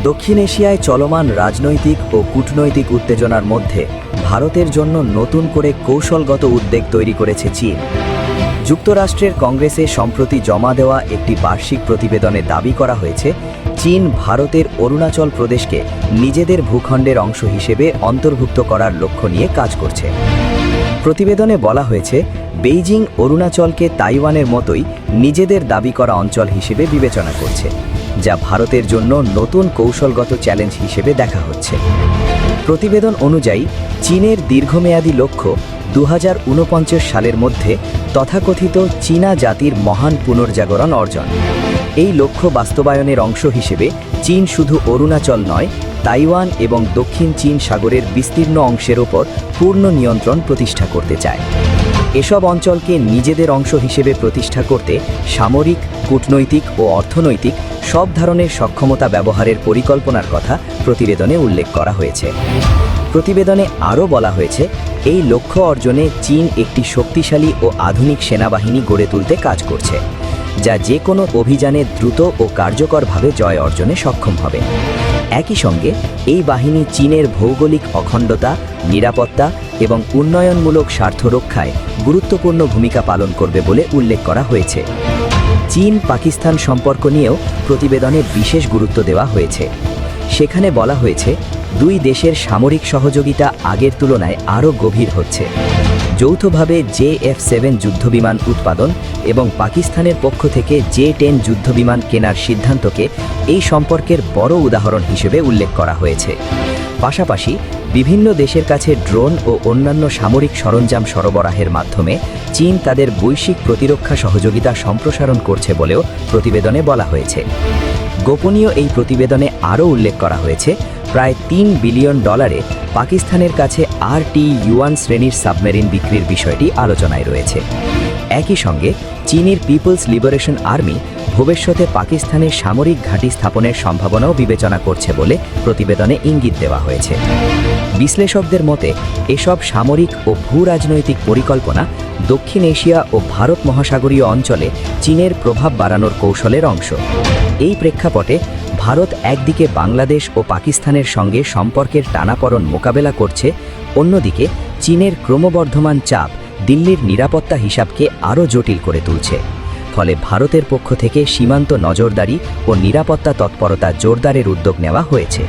দক্ষিণ এশিয়ায় চলমান রাজনৈতিক ও কূটনৈতিক উত্তেজনার মধ্যে ভারতের জন্য নতুন করে কৌশলগত উদ্বেগ তৈরি করেছে চীন। যুক্তরাষ্ট্রের কংগ্রেসে সম্প্রতি জমা দেওয়া একটি বার্ষিক প্রতিবেদনে দাবি করা হয়েছে, চীন ভারতের অরুণাচল প্রদেশকে নিজেদের ভূখণ্ডের অংশ হিসেবে অন্তর্ভুক্ত করার লক্ষ্য নিয়ে কাজ করছে। প্রতিবেদনে বলা হয়েছে, বেইজিং অরুণাচলকে তাইওয়ানের মতোই নিজেদের দাবি করা অঞ্চল হিসেবে বিবেচনা করছে, যা ভারতের জন্য নতুন কৌশলগত চ্যালেঞ্জ হিসেবে দেখা হচ্ছে। প্রতিবেদন অনুযায়ী চীনের দীর্ঘমেয়াদী লক্ষ্য 2049 সালের মধ্যে তথাকথিত চীনা জাতির মহান পুনর্জাগরণ অর্জন। এই লক্ষ্য বাস্তবায়নের অংশ হিসেবে চীন শুধু অরুণাচল নয়, তাইওয়ান এবং দক্ষিণ চীন সাগরের বিস্তীর্ণ অংশের ওপর পূর্ণ নিয়ন্ত্রণ প্রতিষ্ঠা করতে চায়। এসব অঞ্চলকে নিজেদের অংশ হিসেবে প্রতিষ্ঠা করতে সামরিক, কূটনৈতিক ও অর্থনৈতিক সব ধরনের সক্ষমতা ব্যবহারের পরিকল্পনার কথা প্রতিবেদনে উল্লেখ করা হয়েছে। প্রতিবেদনে আরও বলা হয়েছে, এই লক্ষ্য অর্জনে চীন একটি শক্তিশালী ও আধুনিক সেনাবাহিনী গড়ে তুলতে কাজ করছে, যা যে কোনো অভিযানে দ্রুত ও কার্যকরভাবে জয় অর্জনে সক্ষম হবে। একই সঙ্গে এই বাহিনী চীনের ভৌগোলিক অখণ্ডতা, নিরাপত্তা এবং উন্নয়নমূলক স্বার্থ রক্ষায় গুরুত্বপূর্ণ ভূমিকা পালন করবে বলে উল্লেখ করা হয়েছে। চীন পাকিস্তান সম্পর্ক নিয়েও প্রতিবেদনে বিশেষ গুরুত্ব দেওয়া হয়েছে। সেখানে বলা হয়েছে, দুই দেশের সামরিক সহযোগিতা আগের তুলনায় আরও গভীর হচ্ছে। যৌথভাবে JF-7 যুদ্ধবিমান উৎপাদন এবং পাকিস্তানের পক্ষ থেকে J-10 যুদ্ধবিমান কেনার সিদ্ধান্তকে এই সম্পর্কের বড় উদাহরণ হিসেবে উল্লেখ করা হয়েছে। পাশাপাশি বিভিন্ন দেশের কাছে ড্রোন ও অন্যান্য সামরিক সরঞ্জাম সরবরাহের মাধ্যমে চীন তাদের বৈশ্বিক প্রতিরক্ষা সহযোগিতা সম্প্রসারণ করছে বলেও প্রতিবেদনে বলা হয়েছে। গোপনীয় এই প্রতিবেদনে আরও উল্লেখ করা হয়েছে, প্রায় $3 বিলিয়ন পাকিস্তানের কাছে RT-1 শ্রেণীর সাবমেরিন বিক্রির বিষয়টি আলোচনায় রয়েছে। একই সঙ্গে চীনের পিপলস লিবারেশন আর্মি ভবিষ্যতে পাকিস্তানের সামরিক ঘাঁটি স্থাপনের সম্ভাবনাও বিবেচনা করছে বলে প্রতিবেদনে ইঙ্গিত দেওয়া হয়েছে। বিশ্লেষকদের মতে, এসব সামরিক ও ভূ-রাজনৈতিক পরিকল্পনা দক্ষিণ এশিয়া ও ভারত মহাসাগরীয় অঞ্চলে চীনের প্রভাব বাড়ানোর কৌশলের অংশ। এই প্রেক্ষাপটে ভারত একদিকে বাংলাদেশ ও পাকিস্তানের সঙ্গে সম্পর্কের টানাপড়েন মোকাবেলা করছে, অন্যদিকে চীনের ক্রমবর্ধমান চাপ দিল্লির নিরাপত্তা হিসাবকে আরও জটিল করে তুলছে। ফলে ভারতের পক্ষ থেকে সীমান্ত নজরদারি ও নিরাপত্তা তৎপরতা জোরদারের উদ্যোগ নেওয়া হয়েছে।